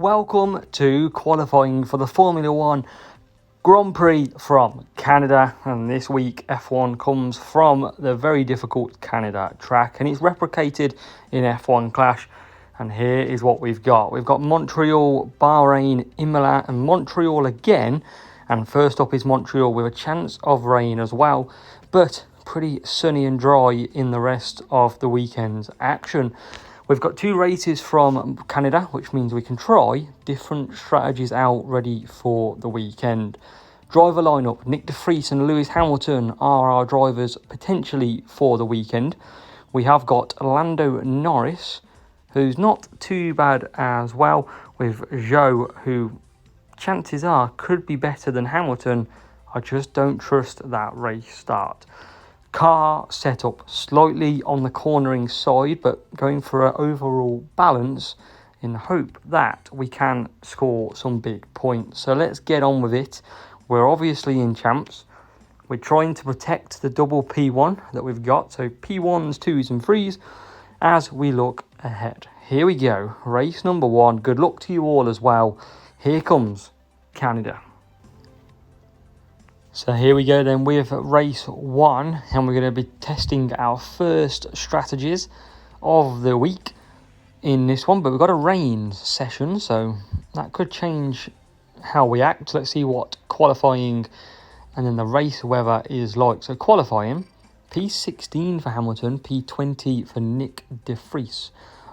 Welcome to qualifying for the Formula One Grand Prix from Canada, and this week F1 comes from the very difficult Canada track and it's replicated in F1 Clash. And here is what we've got. We've got Montreal, Bahrain, Imola and Montreal again. And first up is Montreal with a chance of rain as well, but pretty sunny and dry in the rest of the weekend's action. We've got two races from Canada, which means we can try different strategies out ready for the weekend. Driver lineup, Nyck De Vries and Lewis Hamilton are our drivers potentially for the weekend. We have got Lando Norris, who's not too bad as well, with Zhou, who chances are could be better than Hamilton. I just don't trust that race start. Car setup slightly on the cornering side, but going for an overall balance in the hope that we can score some big points. So let's get on with it. We're obviously in champs. We're trying to protect the double P1 that we've got. So P1s, 2s and 3s as we look ahead. Here we go. Race number 1. Good luck to you all as well. Here comes Canada. So here we go then with race 1, and we're going to be testing our first strategies of the week in this one, but we've got a rain session, so that could change how we act. Let's see what qualifying and then the race weather is like. So qualifying, P16 for Hamilton, P20 for Nyck De Vries.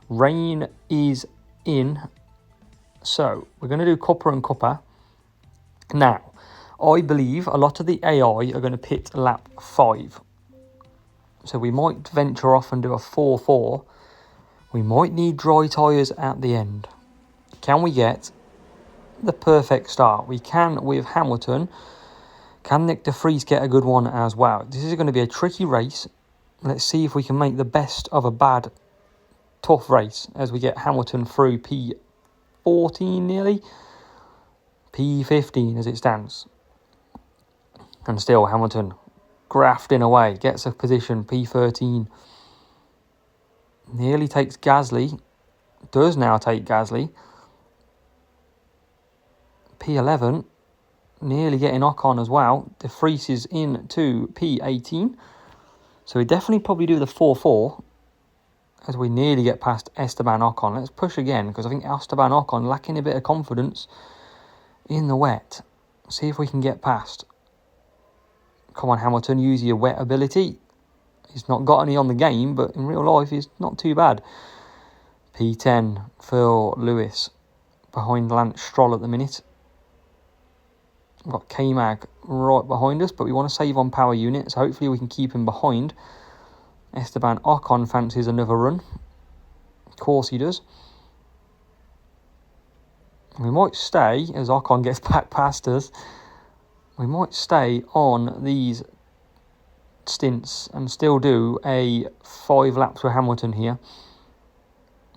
Rain is in, so we're going to do Cuppa and Cuppa. Now, I believe a lot of the AI are going to pit lap 5. So we might venture off and do a 4-4. We might need dry tyres at the end. Can we get the perfect start? We can with Hamilton. Can Nyck De Vries get a good one as well? This is going to be a tricky race. Let's see if we can make the best of a bad, tough race as we get Hamilton through P14 nearly. P15 as it stands. And still Hamilton grafting away, gets a position, P13. Nearly takes Gasly, does now take Gasly. P11, nearly getting Ocon as well. De Vries is into P18. So we definitely probably do the 4-4 as we nearly get past Esteban Ocon. Let's push again because I think Esteban Ocon lacking a bit of confidence in the wet. See if we can get past. Come on, Hamilton, use your wet ability. He's not got any on the game, but in real life, he's not too bad. P10 for Lewis. Behind Lance Stroll at the minute. We've got K-Mag right behind us, but we want to save on power unit, so hopefully we can keep him behind. Esteban Ocon fancies another run. Of course he does. We might stay, as Ocon gets back past us. We might stay on these stints and still do a 5 laps with Hamilton here.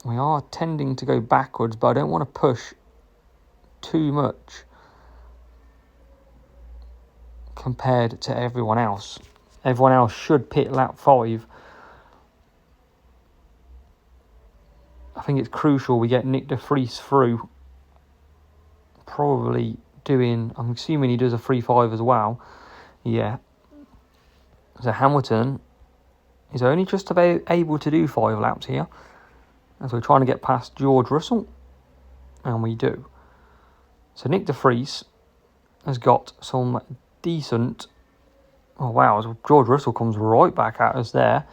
We are tending to go backwards, but I don't want to push too much compared to everyone else. Everyone else should pit lap 5. I think it's crucial we get Nyck De Vries through. Probably doing, I'm assuming he does a 3-5 as well. Yeah. So Hamilton is only just about able to do 5 laps here as we're trying to get past George Russell. And we do. So Nyck De Vries has got some decent... Oh wow, so George Russell comes right back at us there.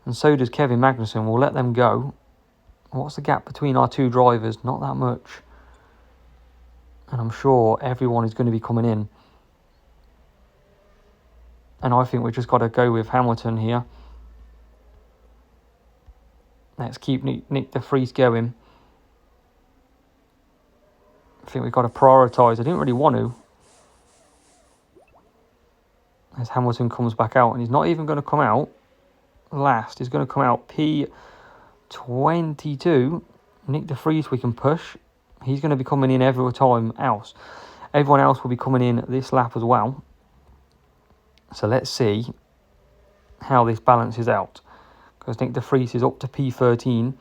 And so does Kevin Magnussen. We'll let them go. What's the gap between our two drivers? Not that much. And I'm sure everyone is going to be coming in. And I think we've just got to go with Hamilton here. Let's keep Nyck De Vries going. I think we've got to prioritise. I didn't really want to. As Hamilton comes back out. And he's not even going to come out last. He's going to come out P22. Nyck De Vries we can push. He's going to be coming in every time else. Everyone else will be coming in this lap as well. So let's see how this balances out. Because Nyck De Vries is up to P13.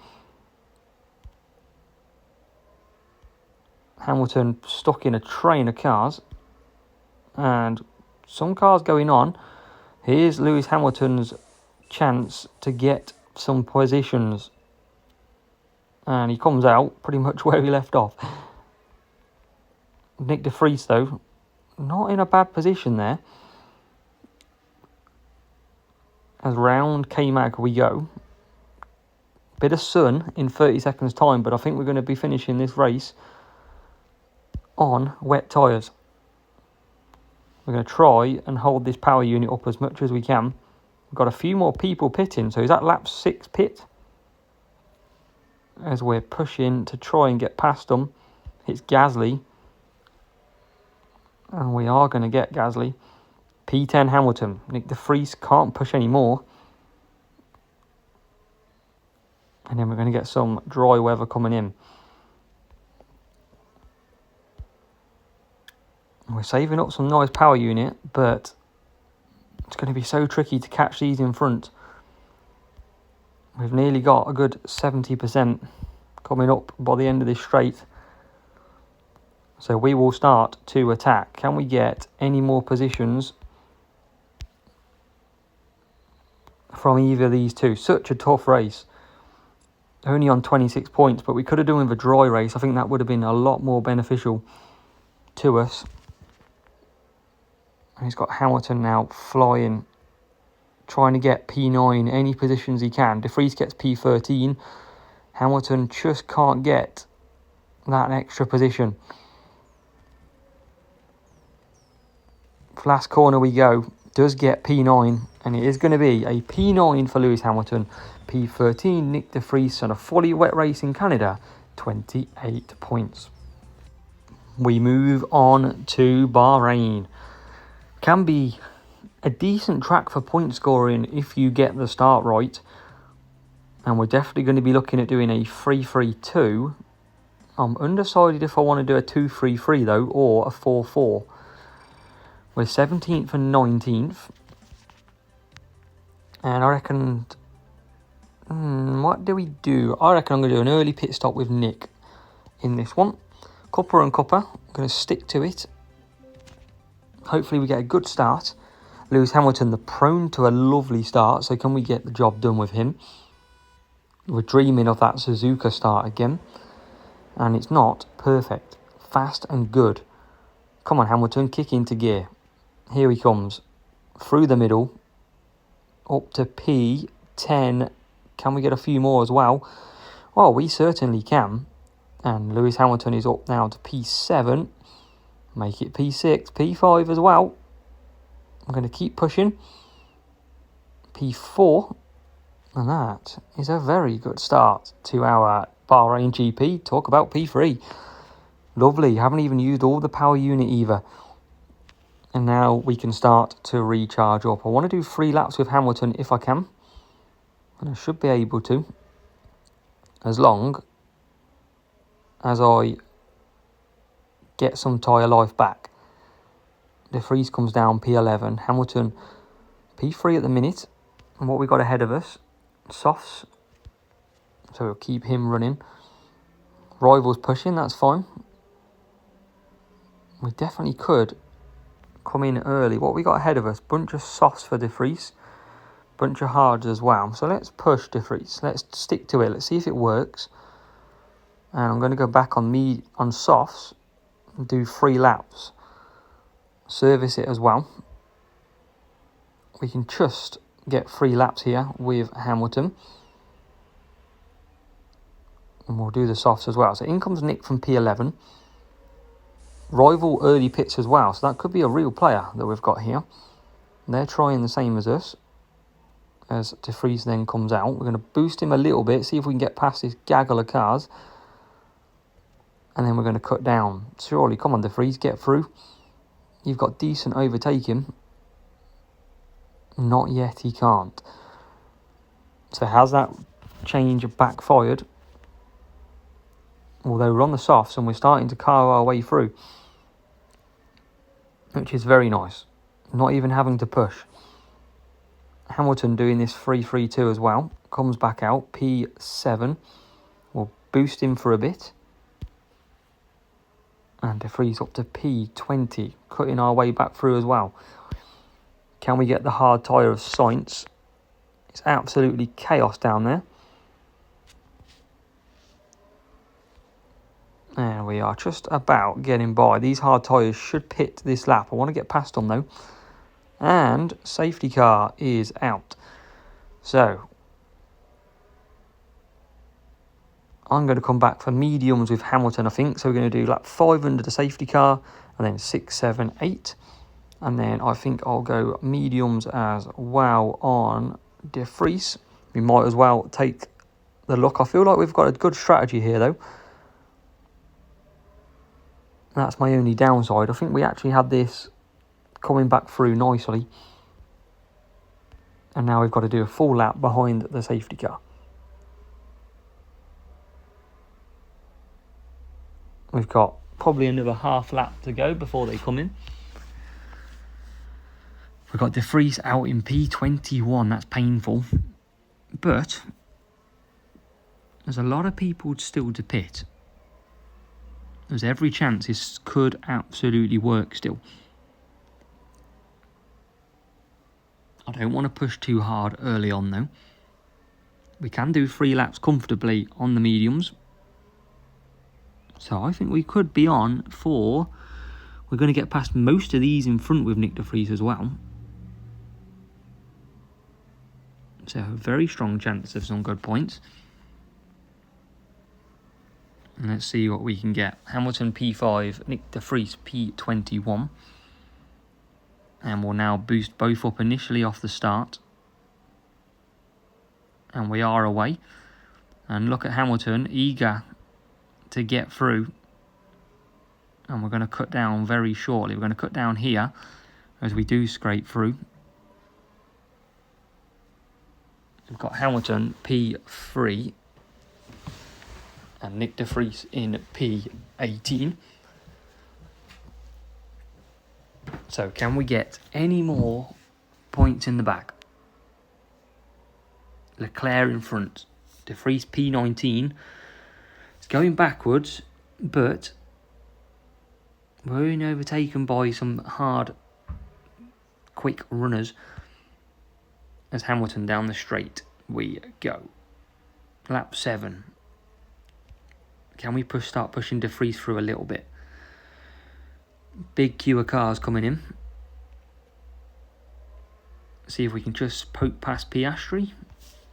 Hamilton stuck in a train of cars. And some cars going on. Here's Lewis Hamilton's chance to get some positions. And he comes out pretty much where he left off. Nyck De Vries, though, not in a bad position there. As round K-Mag we go. Bit of sun in 30 seconds time, but I think we're going to be finishing this race on wet tyres. We're going to try and hold this power unit up as much as we can. We've got a few more people pitting, so is that lap 6 pit? As we're pushing to try and get past them. It's Gasly. And we are going to get Gasly. P10 Hamilton. Nyck De Vries can't push anymore. And then we're going to get some dry weather coming in. We're saving up some nice power unit, but it's going to be so tricky to catch these in front. We've nearly got a good 70% coming up by the end of this straight. So we will start to attack. Can we get any more positions from either of these two? Such a tough race. Only on 26 points, but we could have done with a dry race. I think that would have been a lot more beneficial to us. And he's got Hamilton now flying, trying to get P9 any positions he can. De Vries gets P13. Hamilton just can't get that extra position. Last corner we go. Does get P9, and it is going to be a P9 for Lewis Hamilton. P13 Nyck De Vries, and a fully wet race in Canada, 28 points. We move on to Bahrain. Can be a decent track for point scoring if you get the start right. And we're definitely going to be looking at doing a 3-3-2. I'm undecided if I want to do a 2-3-3 though, or a 4-4. We're 17th and 19th. And I reckon... what do we do? I reckon I'm going to do an early pit stop with Nick in this one. Cupper and Cupper. I'm going to stick to it. Hopefully we get a good start. Lewis Hamilton, the prone to a lovely start. So can we get the job done with him? We're dreaming of that Suzuka start again. And it's not perfect. Fast and good. Come on, Hamilton. Kick into gear. Here he comes. Through the middle. Up to P10. Can we get a few more as well? Well, we certainly can. And Lewis Hamilton is up now to P7. Make it P6. P5 as well. I'm going to keep pushing. P4. And that is a very good start to our Bahrain GP. Talk about P3. Lovely. Haven't even used all the power unit either. And now we can start to recharge up. I want to do 3 laps with Hamilton if I can. And I should be able to. As long as I get some tyre life back. De Vries comes down P11. Hamilton P3 at the minute. And what we got ahead of us, softs. So we'll keep him running. Rivals pushing, that's fine. We definitely could come in early. What we got ahead of us, bunch of softs for De Vries. Bunch of hards as well. So let's push De Vries. Let's stick to it. Let's see if it works. And I'm going to go back on softs and do 3 laps. Service it as well. We can just get 3 laps here with Hamilton. And we'll do the softs as well. So in comes Nick from P11. Rival early pits as well. So that could be a real player that we've got here. They're trying the same as us. As De Vries then comes out. We're going to boost him a little bit. See if we can get past this gaggle of cars. And then we're going to cut down. Surely, come on De Vries, get through. You've got decent overtaking. Not yet, he can't. So has that change backfired? Although we're on the softs and we're starting to carve our way through. Which is very nice. Not even having to push. Hamilton doing this 3-3-2 as well. Comes back out. P7. We'll boost him for a bit. And De Vries up to P20, cutting our way back through as well. Can we get the hard tyre of Sainz? It's absolutely chaos down there. And we are just about getting by. These hard tyres should pit this lap. I want to get past them though. And safety car is out. So I'm going to come back for mediums with Hamilton, I think. So we're going to do lap 5 under the safety car, and then 6, 7, 8. And then I think I'll go mediums as well on De Vries. We might as well take the look. I feel like we've got a good strategy here, though. That's my only downside. I think we actually had this coming back through nicely. And now we've got to do a full lap behind the safety car. We've got probably another half lap to go before they come in. We've got De Vries out in P21. That's painful. But there's a lot of people still to pit. There's every chance this could absolutely work still. I don't want to push too hard early on though. We can do 3 laps comfortably on the mediums. So I think we could be on for... We're going to get past most of these in front with Nyck De Vries as well. So a very strong chance of some good points. And let's see what we can get. Hamilton P5, Nyck De Vries P21. And we'll now boost both up initially off the start. And we are away. And look at Hamilton, eager to get through. And we're going to cut down very shortly. We're going to cut down here as we do scrape through. We've got Hamilton P3 and Nyck De Vries in P18. So can we get any more points in the back? Leclerc in front. De Vries P19. It's going backwards, but we're only overtaken by some hard, quick runners. As Hamilton down the straight we go. Lap 7. Can we start pushing De Vries through a little bit? Big queue of cars coming in. See if we can just poke past Piastri.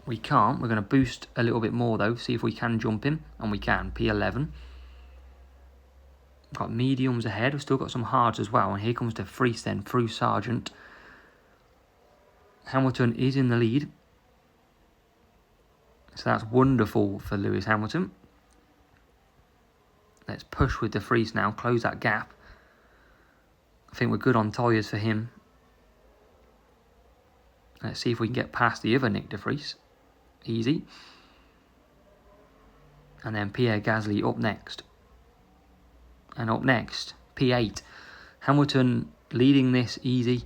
We can't. We're going to boost a little bit more though. See if we can jump him. And we can. P11. We've got mediums ahead. We've still got some hards as well. And here comes De Vries then through Sargent. Hamilton is in the lead. So that's wonderful for Lewis Hamilton. Let's push with De Vries now. Close that gap. I think we're good on tyres for him. Let's see if we can get past the other Nyck De Vries. Easy. And then Pierre Gasly up next. And up next, P8. Hamilton leading this easy.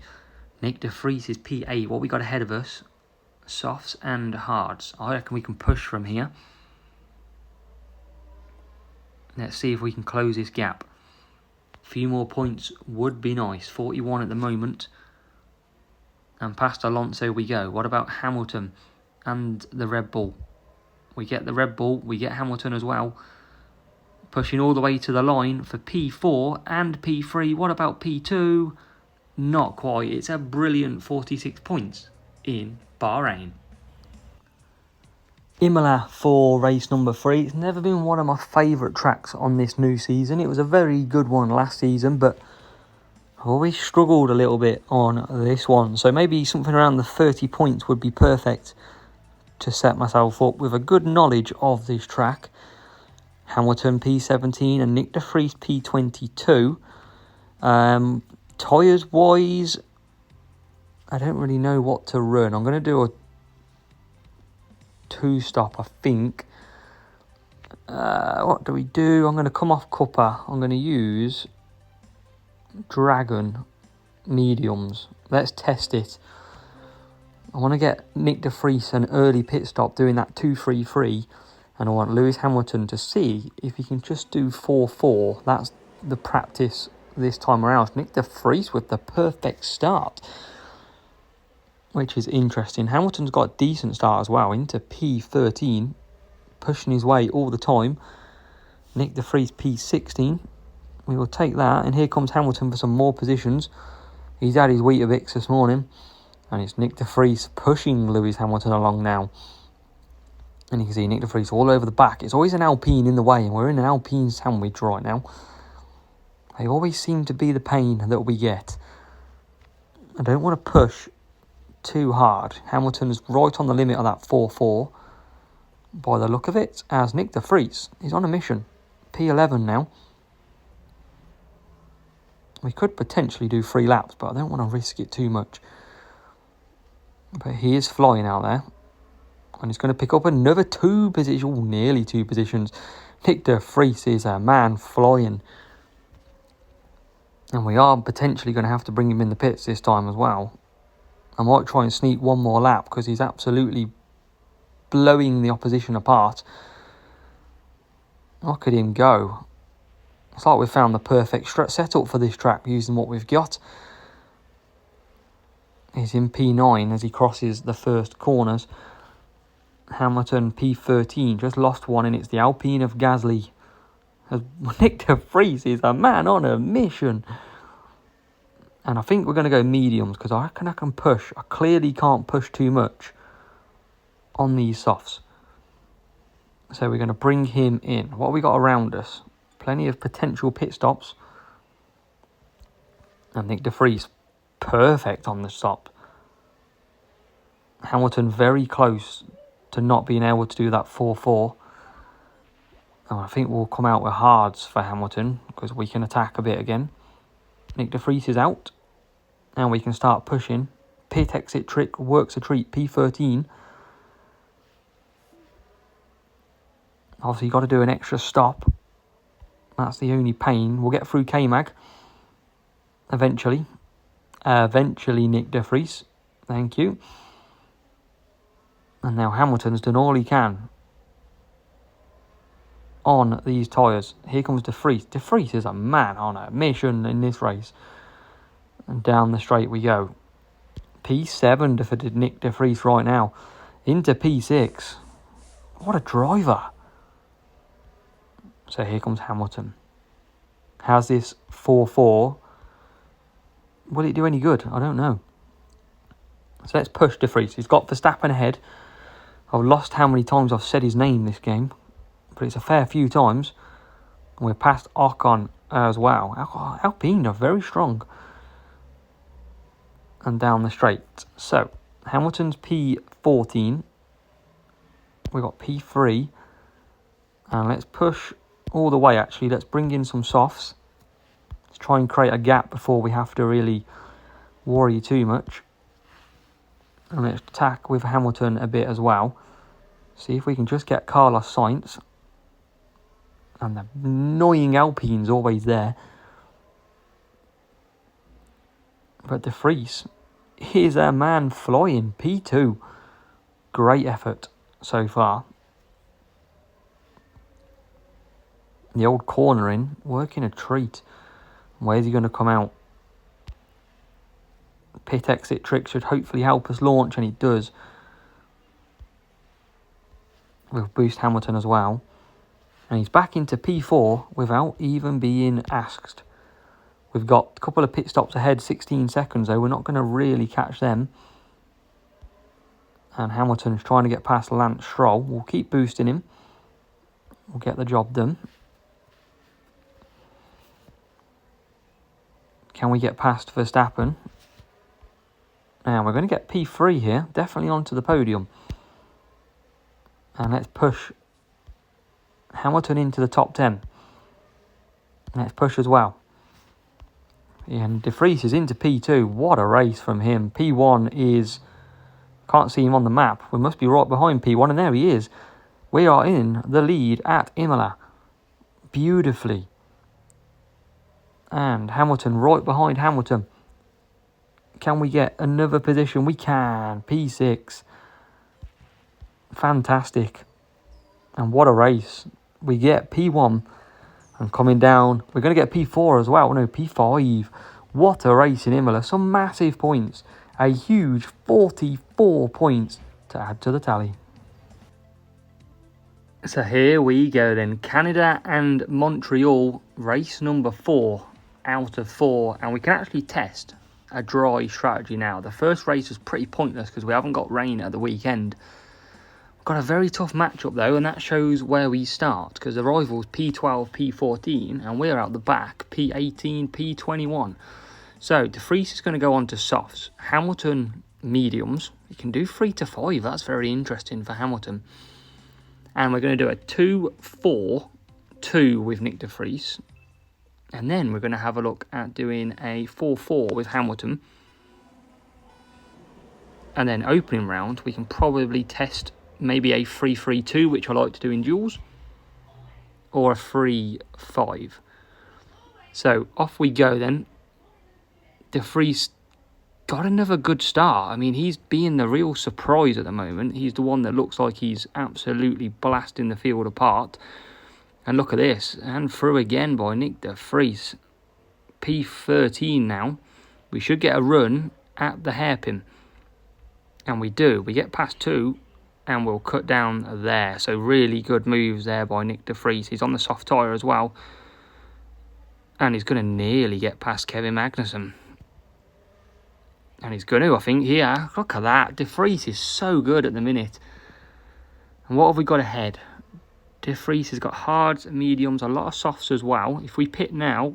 Nyck De Vries is P8. What we got ahead of us? Softs and hards. I reckon we can push from here. Let's see if we can close this gap. A few more points would be nice. 41 at the moment. And past Alonso we go. What about Hamilton and the Red Bull? We get the Red Bull. We get Hamilton as well. Pushing all the way to the line for P4 and P3. What about P2? Not quite. It's a brilliant 46 points in Bahrain. Imola for race number 3. It's never been one of my favourite tracks on this new season. It was a very good one last season, but I've always struggled a little bit on this one. So maybe something around the 30 points would be perfect to set myself up with a good knowledge of this track. Hamilton P17 and Nyck De Vries P22. Tyres wise, I don't really know what to run. I'm going to do a 2-stop, I think. What do we do? I'm going to come off Cuppa. I'm going to use Dragon mediums. Let's test it. I want to get Nyck De Vries an early pit stop doing that 2-3-3, and I want Lewis Hamilton to see if he can just do 4-4. That's the practice this time around. Nyck De Vries with the perfect start, which is interesting. Hamilton's got a decent start as well, into P13, pushing his way all the time. Nyck De Vries P16. We will take that, and here comes Hamilton for some more positions. He's had his Weetabix this morning, and it's Nyck De Vries pushing Lewis Hamilton along now. And you can see Nyck De Vries all over the back. It's always an Alpine in the way, and we're in an Alpine sandwich right now. They always seem to be the pain that we get. I don't want to push too hard. Hamilton's right on the limit of that 4-4 by the look of it, as Nyck De Vries is on a mission. P11 now. We could potentially do 3 laps, but I don't want to risk it too much. But he is flying out there. And he's going to pick up another 2 positions, nearly 2 positions. Nyck De Vries is a man flying. And we are potentially going to have to bring him in the pits this time as well. I might try and sneak one more lap because he's absolutely blowing the opposition apart. Look at him go. It's like we've found the perfect setup for this track using what we've got. He's in P9 as he crosses the first corners. Hamilton P13, just lost one, and it's the Alpine of Gasly. As Nyck De Vries is a man on a mission. And I think we're going to go mediums because I reckon I can push. I clearly can't push too much on these softs. So we're going to bring him in. What have we got around us? Plenty of potential pit stops. And Nyck De Vries, perfect on the stop. Hamilton very close to not being able to do that 4-4. And I think we'll come out with hards for Hamilton because we can attack a bit again. Nyck De Vries is out. And we can start pushing. Pit exit trick works a treat. P13. Obviously, you've got to do an extra stop. That's the only pain. We'll get through K-Mag. Eventually. Nyck De Vries. Thank you. And now Hamilton's done all he can on these tyres. Here comes De Vries. De Vries is a man on a mission in this race. And down the straight we go. P7 for Nyck De Vries right now. Into P6. What a driver. So here comes Hamilton. Has this 4-4. Will it do any good? I don't know. So let's push De Vries. He's got Verstappen ahead. I've lost how many times I've said his name this game. But it's a fair few times. We're past Ocon as well. Alpine are very strong. And down the straight. So, Hamilton's P14. We've got P3. And let's push all the way, actually. Let's bring in some softs. Let's try and create a gap before we have to really worry too much. And let's attack with Hamilton a bit as well. See if we can just get Carlos Sainz. And the annoying Alpine's always there. But De Vries is a man flying. P2. Great effort so far. The old cornering, working a treat. Where's he going to come out? Pit exit trick should hopefully help us launch, and it does. We'll boost Hamilton as well. And he's back into P4 without even being asked. We've got a couple of pit stops ahead, 16 seconds though. We're not going to really catch them. And Hamilton's trying to get past Lance Stroll. We'll keep boosting him. We'll get the job done. Can we get past Verstappen? And we're going to get P3 here. Definitely onto the podium. And let's push Hamilton into the top 10. Let's push as well. And De Vries is into P2. What a race from him. P1 is... Can't see him on the map. We must be right behind P1. And there he is. We are in the lead at Imola. Beautifully. And Hamilton right behind Hamilton. Can we get another position? We can. P6. Fantastic. And what a race. We get P1 And coming down, we're going to get P4 as well. No, P5. What a race in Imola. Some massive points. A huge 44 points to add to the tally. So here we go then. Canada and Montreal, race number 4 out of 4. And we can actually test a dry strategy now. The first race was pretty pointless because we haven't got rain at the weekend. We've got a very tough matchup though, and that shows where we start because the rivals P12, P14, and we're out the back, P18, P21. So De Vries is going to go on to softs. Hamilton, mediums. You can do 3 to 5. That's very interesting for Hamilton. And we're going to do a 2-4-2 with Nyck De Vries. And then we're going to have a look at doing a 4-4 with Hamilton. And then opening round, we can probably test maybe a 3-3-2, which I like to do in duels. Or a 3-5. So off we go then. De Vries got another good start. I mean, he's being the real surprise at the moment. He's the one that looks like he's absolutely blasting the field apart. And look at this. And through again by Nyck De Vries. P13 now. We should get a run at the hairpin. And we do. We get past 2 and we'll cut down there. So really good moves there by Nyck De Vries. He's on the soft tyre as well. And he's going to nearly get past Kevin Magnussen. And he's going to, I think, here. Look at that. De Vries is so good at the minute. And what have we got ahead? De Vries has got hards, mediums, a lot of softs as well. If we pit now,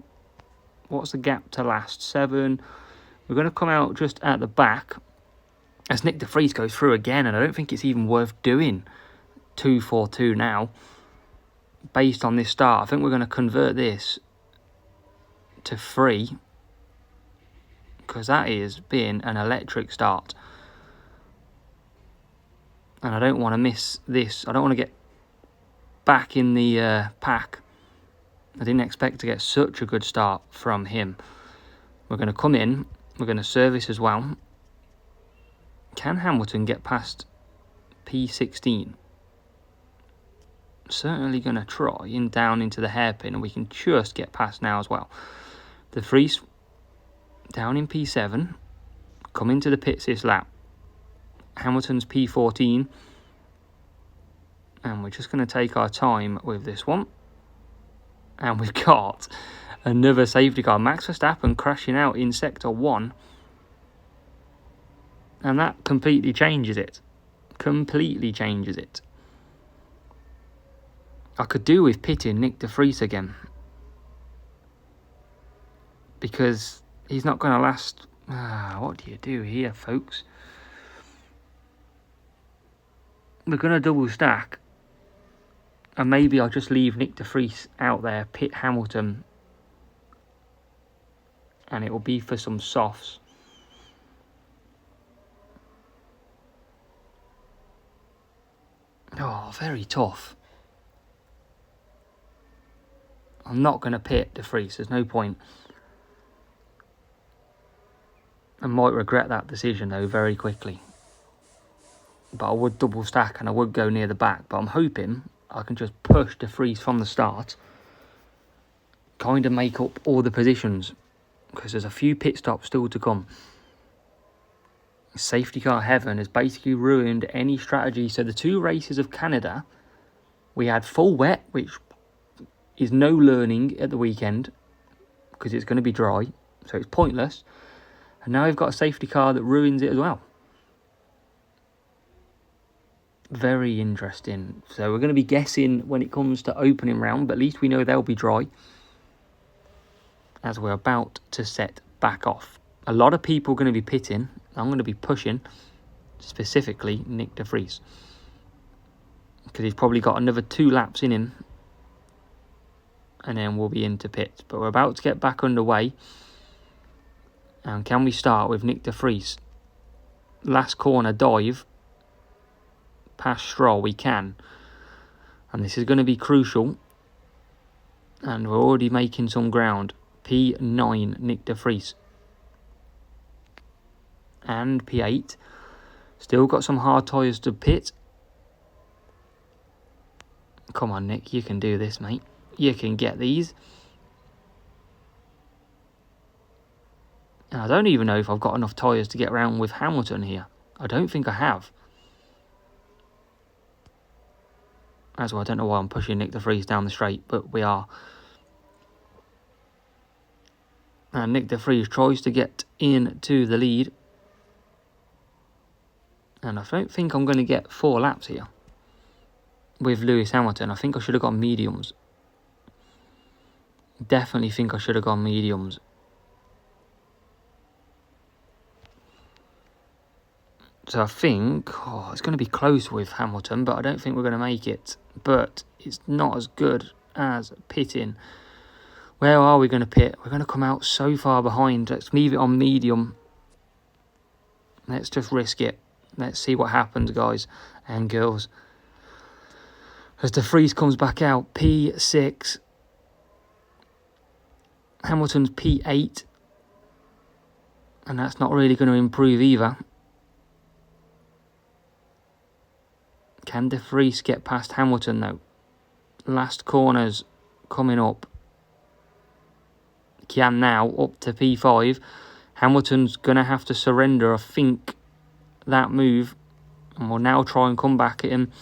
what's the gap to last? 7. We're going to come out just at the back as Nyck De Vries goes through again. And I don't think it's even worth doing 2-4-2 now. Based on this start, I think we're going to convert this to 3. Because that is being an electric start. And I don't want to miss this. I don't want to get back in the pack. I didn't expect to get such a good start from him. We're going to come in. We're going to service as well. Can Hamilton get past P16? Certainly going to try and down into the hairpin. And we can just get past now as well. De Vries down in P7, come into the pits this lap. Hamilton's P14, and we're just going to take our time with this one. And we've got another safety car. Max Verstappen crashing out in Sector 1. And that completely changes it. Completely changes it. I could do with pitting Nyck De Vries again. Because he's not going to last. What do you do here, folks? We're going to double stack. And maybe I'll just leave Nyck De Vries out there, pit Hamilton. And it will be for some softs. Oh, very tough. I'm not going to pit De Vries. There's no point. I might regret that decision though very quickly. But I would double stack and I would go near the back. But I'm hoping I can just push De Vries from the start. Kind of make up all the positions. Because there's a few pit stops still to come. Safety car heaven has basically ruined any strategy. So the 2 races of Canada, we had full wet, which is no learning at the weekend. Because it's going to be dry. So it's pointless. And now we've got a safety car that ruins it as well. Very interesting. So we're going to be guessing when it comes to opening round. But at least we know they'll be dry. As we're about to set back off. A lot of people are going to be pitting. I'm going to be pushing. Specifically Nyck De Vries. Because he's probably got another 2 laps in him. And then we'll be into pit. But we're about to get back underway. And can we start with Nyck De Vries? Last corner dive. Past Stroll, we can. And this is going to be crucial. And we're already making some ground. P9, Nyck De Vries. And P8. Still got some hard tyres to pit. Come on, Nick, you can do this, mate. you can get these. And I don't even know if I've got enough tyres to get around with Hamilton here. I don't think I have. As well, I don't know why I'm pushing Nyck De Vries down the straight, but we are. And Nyck De Vries tries to get into the lead. And I don't think I'm going to get 4 laps here with Lewis Hamilton. I think I should have gone mediums. Definitely think I should have gone mediums. So I think it's going to be close with Hamilton, but I don't think we're going to make it. But it's not as good as pitting. Where are we going to pit? We're going to come out so far behind. Let's leave it on medium. Let's just risk it. Let's see what happens, guys and girls. As De Vries comes back out, P6. Hamilton's P8. And that's not really going to improve either. Can De Vries get past Hamilton though? Last corners coming up. Can now up to P5. Hamilton's going to have to surrender, I think, that move. And we'll now try and come back at him.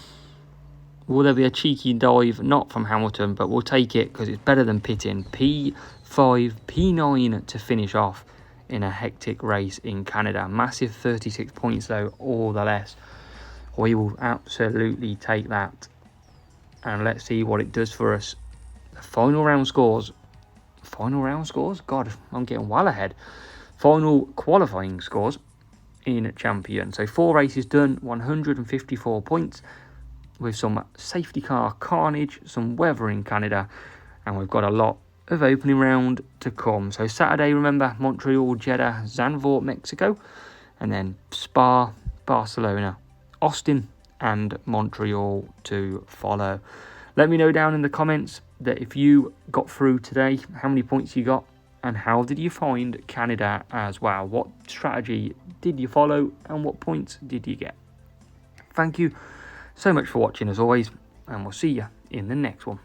Will there be a cheeky dive? Not from Hamilton, but we'll take it because it's better than pitting. P5, P9 to finish off in a hectic race in Canada. Massive 36 points though, all the less. We will absolutely take that. And let's see what it does for us. The final round scores. Final round scores? God, I'm getting well ahead. Final qualifying scores in Champion. So 4 races done, 154 points. With some safety car carnage, some weather in Canada. And we've got a lot of opening round to come. So Saturday, remember, Montreal, Jeddah, Zandvoort, Mexico. And then Spa, Barcelona, Austin and Montreal to follow. Let me know down in the comments that if you got through today, how many points you got and how did you find Canada as well. What strategy did you follow and what points did you get? Thank you so much for watching as always, and we'll see you in the next one.